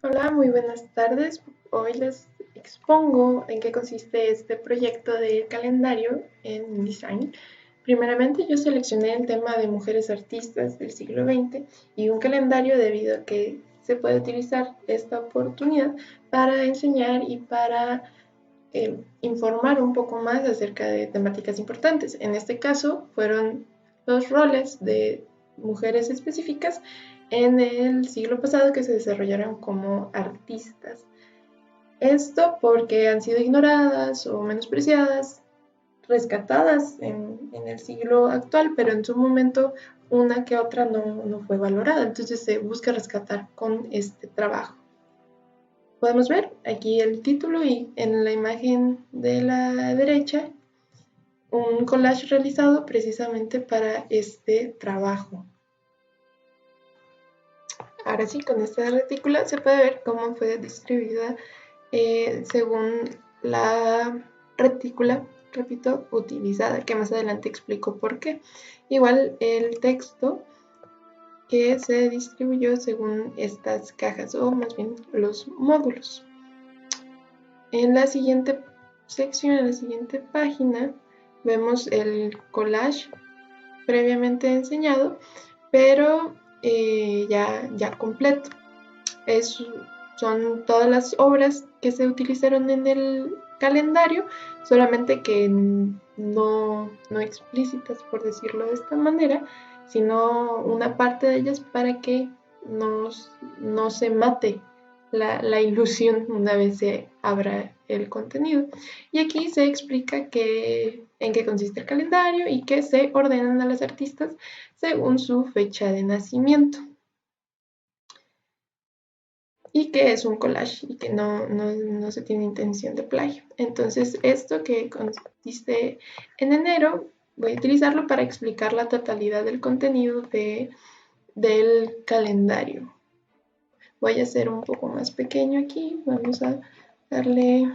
Hola, muy buenas tardes. Hoy les expongo en qué consiste este proyecto de calendario en InDesign. Primeramente, yo seleccioné el tema de mujeres artistas del siglo XX y un calendario debido a que se puede utilizar esta oportunidad para enseñar y para informar un poco más acerca de temáticas importantes. En este caso, fueron los roles de mujeres específicas en el siglo pasado que se desarrollaron como artistas. Esto porque han sido ignoradas o menospreciadas, rescatadas en el siglo actual, pero en su momento una que otra no fue valorada. Entonces se busca rescatar con este trabajo. Podemos ver aquí el título y en la imagen de la derecha un collage realizado precisamente para este trabajo. Ahora sí, con esta retícula se puede ver cómo fue distribuida según la retícula, repito, utilizada, que más adelante explico por qué. Igual el texto que se distribuyó según estas cajas, o más bien los módulos. En la siguiente sección, en la siguiente página, vemos el collage previamente enseñado, pero ya completo. Son todas las obras que se utilizaron en el calendario, solamente que no explícitas, por decirlo de esta manera, sino una parte de ellas para que no se mate la ilusión una vez se abra el contenido. Y aquí se explica en qué consiste el calendario y que se ordenan a las artistas según su fecha de nacimiento. Y que es un collage y que no se tiene intención de plagio. Entonces, esto que consiste en enero, voy a utilizarlo para explicar la totalidad del contenido del calendario. Voy a hacer un poco más pequeño aquí, vamos a darle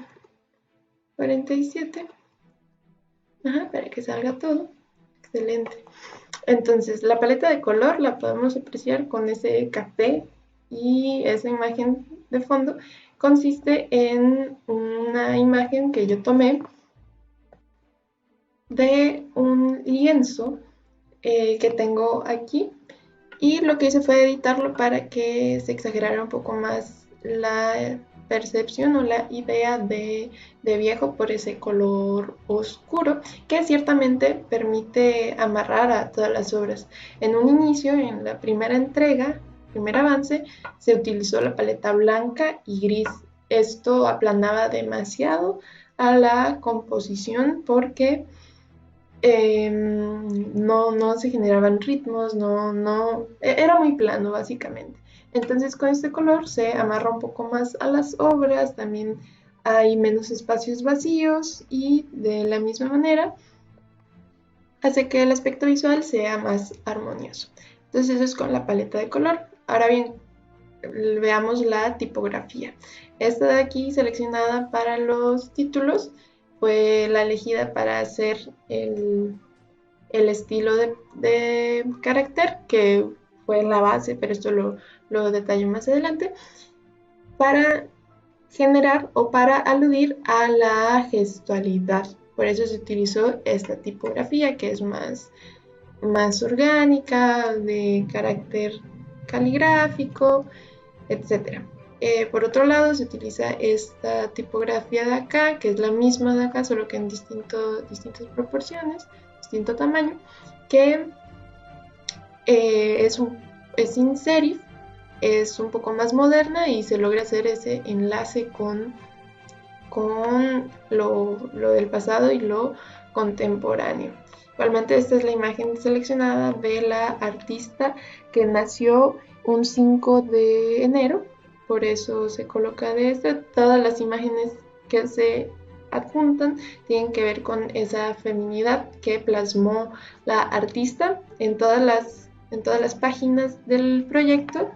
47, para que salga todo. Excelente. Entonces, la paleta de color la podemos apreciar con ese café y esa imagen de fondo consiste en una imagen que yo tomé de un lienzo que tengo aquí y lo que hice fue editarlo para que se exagerara un poco más la percepción o la idea de viejo por ese color oscuro que ciertamente permite amarrar a todas las obras. En un inicio, en la primera entrega, primer avance, se utilizó la paleta blanca y gris. Esto aplanaba demasiado a la composición porque no se generaban ritmos, era muy plano básicamente. Entonces con este color se amarra un poco más a las obras, también hay menos espacios vacíos y de la misma manera hace que el aspecto visual sea más armonioso. Entonces eso es con la paleta de color. Ahora bien, veamos la tipografía. Esta de aquí seleccionada para los títulos fue la elegida para hacer el estilo de carácter que fue la base, pero esto lo detallo más adelante, para generar o para aludir a la gestualidad. Por eso se utilizó esta tipografía que es más orgánica, de carácter caligráfico, etc. Por otro lado, se utiliza esta tipografía de acá, que es la misma de acá, solo que en distintas proporciones, distinto tamaño, que es sin serif, es un poco más moderna y se logra hacer ese enlace con lo del pasado y lo contemporáneo. Igualmente esta es la imagen seleccionada de la artista que nació un 5 de enero, por eso se coloca de esta. Todas las imágenes que se adjuntan tienen que ver con esa feminidad que plasmó la artista en todas las páginas del proyecto.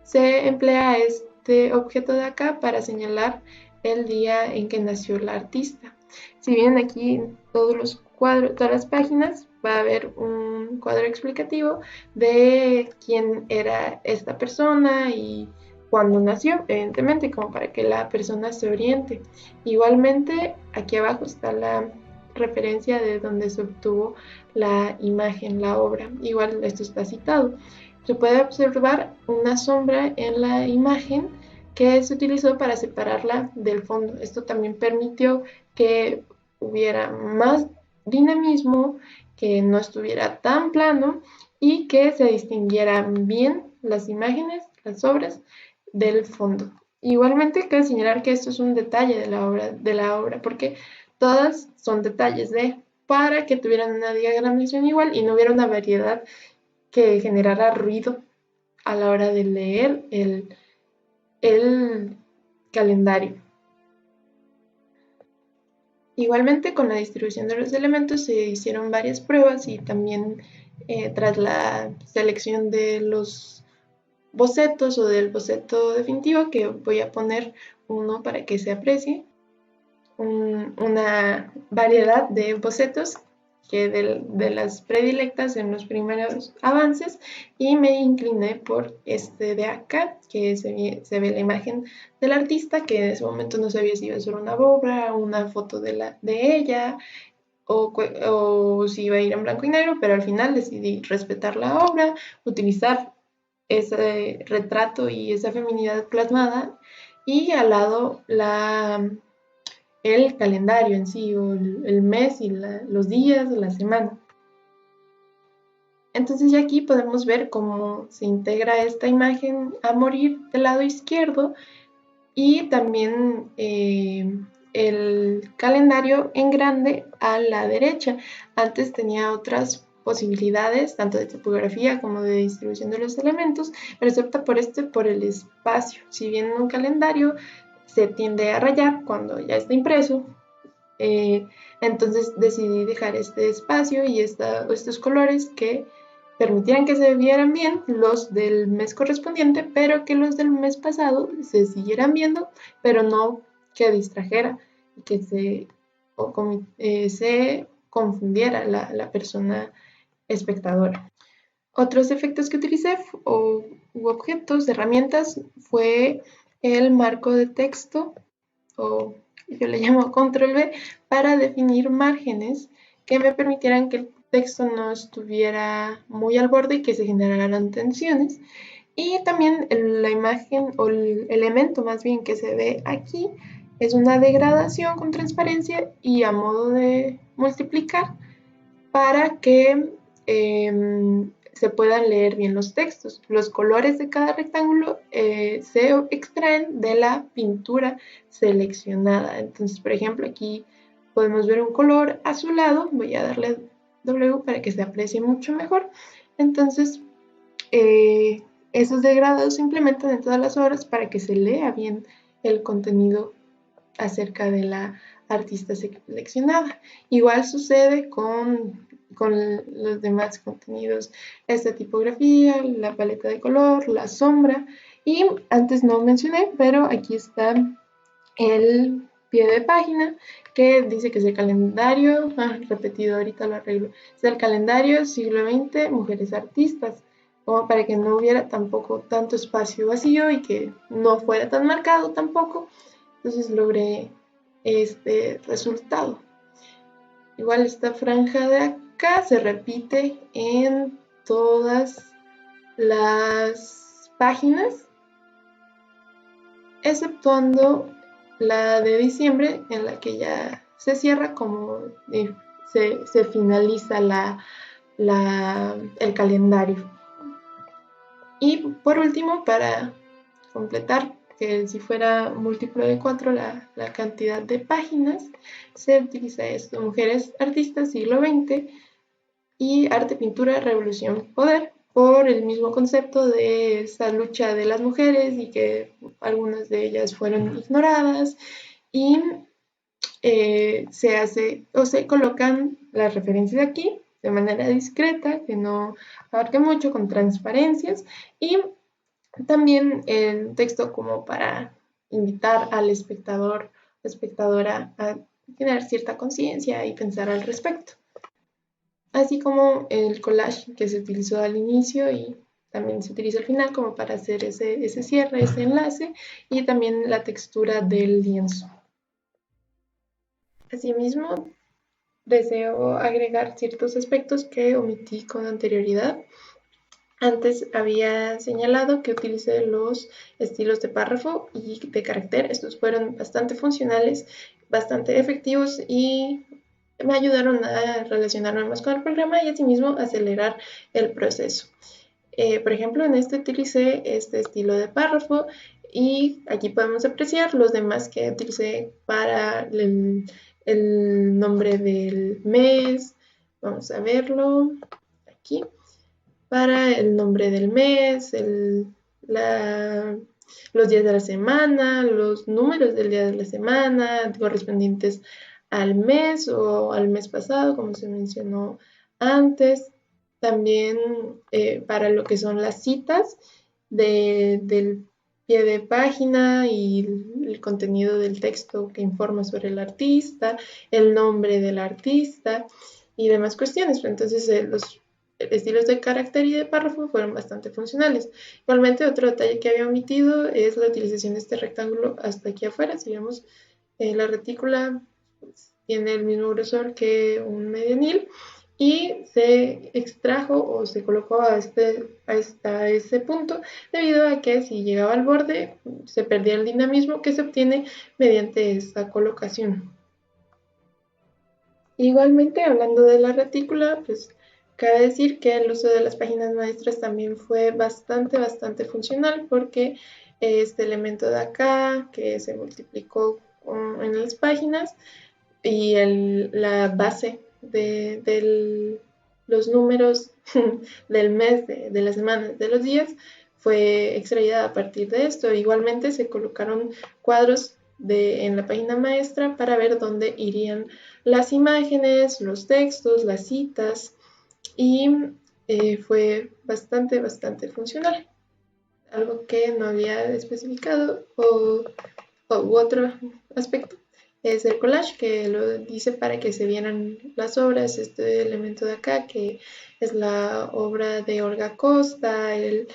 Se emplea este objeto de acá para señalar el día en que nació la artista. Si bien aquí en todos los cuadros, todas las páginas, va a haber un cuadro explicativo de quién era esta persona y cuando nació, evidentemente, como para que la persona se oriente. Igualmente, aquí abajo está la referencia de donde se obtuvo la imagen, la obra. Igual esto está citado. Se puede observar una sombra en la imagen que se utilizó para separarla del fondo. Esto también permitió que hubiera más dinamismo, que no estuviera tan plano y que se distinguieran bien las imágenes, las obras del fondo. Igualmente cabe señalar que esto es un detalle de la obra, porque todas son detalles para que tuvieran una diagramación igual y no hubiera una variedad que generara ruido a la hora de leer el calendario. Igualmente, con la distribución de los elementos se hicieron varias pruebas y también tras la selección de los bocetos o del boceto definitivo, que voy a poner uno para que se aprecie, una variedad de bocetos que de las predilectas en los primeros avances, y me incliné por este de acá, que se ve la imagen del artista, que en ese momento no sabía si iba a ser una obra, una foto de ella, o si iba a ir en blanco y negro, pero al final decidí respetar la obra, utilizar ese retrato y esa feminidad plasmada, y al lado el calendario en sí, o el mes y los días, la semana. Entonces ya aquí podemos ver cómo se integra esta imagen a morir del lado izquierdo, y también el calendario en grande a la derecha. Antes tenía otras posibilidades, tanto de tipografía como de distribución de los elementos, pero se opta por el espacio. Si bien un calendario se tiende a rayar cuando ya está impreso, entonces decidí dejar este espacio y estos colores que permitieran que se vieran bien los del mes correspondiente, pero que los del mes pasado se siguieran viendo, pero no que distrajera y que se confundiera la persona espectadora. Otros efectos que utilicé u objetos, herramientas, fue el marco de texto, o yo le llamo control V, para definir márgenes que me permitieran que el texto no estuviera muy al borde y que se generaran tensiones. Y también la imagen, o el elemento más bien que se ve aquí, es una degradación con transparencia y a modo de multiplicar, para que se puedan leer bien los textos. Los colores de cada rectángulo se extraen de la pintura seleccionada. Entonces, por ejemplo, aquí podemos ver un color azulado. Voy a darle W para que se aprecie mucho mejor. Entonces, esos degradados se implementan en todas las obras para que se lea bien el contenido acerca de la artista seleccionada. Igual sucede con los demás contenidos, esta tipografía, la paleta de color, la sombra, y antes no mencioné, pero aquí está el pie de página que dice que es el calendario, repetido, ahorita lo arreglo, es el calendario siglo XX, mujeres artistas, como para que no hubiera tampoco tanto espacio vacío y que no fuera tan marcado tampoco. Entonces logré este resultado. Igual esta franja de acá se repite en todas las páginas, exceptuando la de diciembre, en la que ya se cierra como se finaliza el calendario. Y por último, para completar, que si fuera múltiplo de 4 la cantidad de páginas, se utiliza esto: mujeres artistas siglo XX y arte, pintura, revolución, poder, por el mismo concepto de esa lucha de las mujeres y que algunas de ellas fueron ignoradas, y se colocan las referencias aquí de manera discreta, que no abarque mucho, con transparencias, y también el texto como para invitar al espectador o espectadora a tener cierta conciencia y pensar al respecto. Así como el collage que se utilizó al inicio y también se utiliza al final como para hacer ese cierre, ese enlace, y también la textura del lienzo. Asimismo, deseo agregar ciertos aspectos que omití con anterioridad. Antes había señalado que utilicé los estilos de párrafo y de carácter. Estos fueron bastante funcionales, bastante efectivos y me ayudaron a relacionarme más con el programa y asimismo acelerar el proceso. Por ejemplo, en este utilicé este estilo de párrafo y aquí podemos apreciar los demás que utilicé para el nombre del mes. Vamos a verlo aquí para el nombre del mes, los días de la semana, los números del día de la semana correspondientes al mes o al mes pasado, como se mencionó antes. También para lo que son las citas del pie de página y el contenido del texto que informa sobre el artista, el nombre del artista y demás cuestiones. Entonces, los estilos de carácter y de párrafo fueron bastante funcionales. Igualmente, otro detalle que había omitido es la utilización de este rectángulo hasta aquí afuera. Si vemos, la retícula pues, tiene el mismo grosor que un medianil y se extrajo o se colocó hasta ese punto debido a que si llegaba al borde se perdía el dinamismo que se obtiene mediante esta colocación. Igualmente, hablando de la retícula, pues cabe decir que el uso de las páginas maestras también fue bastante funcional porque este elemento de acá que se multiplicó en las páginas y la base de los números del mes, de las semanas, de los días, fue extraída a partir de esto. Igualmente se colocaron cuadros en la página maestra para ver dónde irían las imágenes, los textos, las citas y fue bastante funcional. Algo que no había especificado u otro aspecto es el collage, que lo dice para que se vieran las obras, este elemento de acá, que es la obra de Olga Costa, el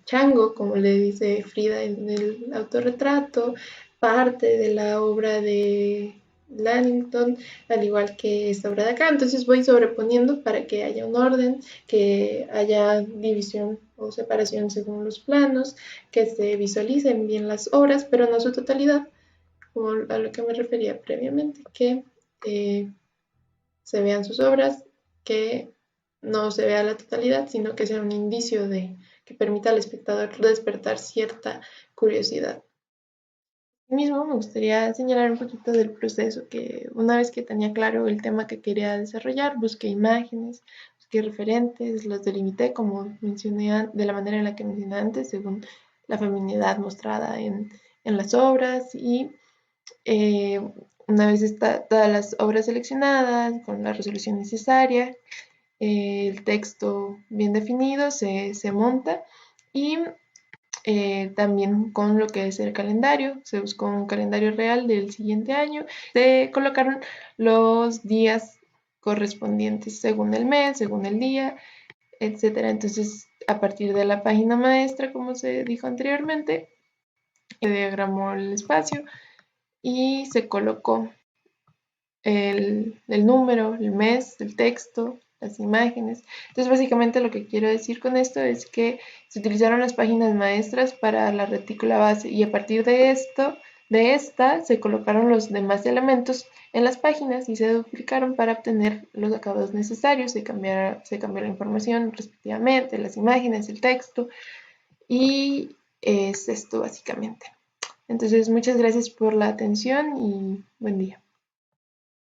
chango, como le dice Frida en el autorretrato, parte de la obra de Laddington, al igual que esta obra de acá. Entonces voy sobreponiendo para que haya un orden, que haya división o separación según los planos, que se visualicen bien las obras, pero no su totalidad, como a lo que me refería previamente, que se vean sus obras, que no se vea la totalidad, sino que sea un indicio que permita al espectador despertar cierta curiosidad. Mismo me gustaría señalar un poquito del proceso, que una vez que tenía claro el tema que quería desarrollar, busqué imágenes, busqué referentes, los delimité como mencioné, de la manera en la que mencioné antes, según la feminidad mostrada en las obras y eh, una vez todas las obras seleccionadas con la resolución necesaria, el texto bien definido se monta y también con lo que es el calendario, se buscó un calendario real del siguiente año, se colocaron los días correspondientes según el mes, según el día, etcétera. Entonces, a partir de la página maestra, como se dijo anteriormente, se diagramó el espacio y se colocó el número, el mes, el texto, las imágenes. Entonces, básicamente lo que quiero decir con esto es que se utilizaron las páginas maestras para la retícula base y a partir de esta se colocaron los demás elementos en las páginas y se duplicaron para obtener los acabados necesarios. Se cambió la información respectivamente, las imágenes, el texto y es esto básicamente. Entonces, muchas gracias por la atención y buen día.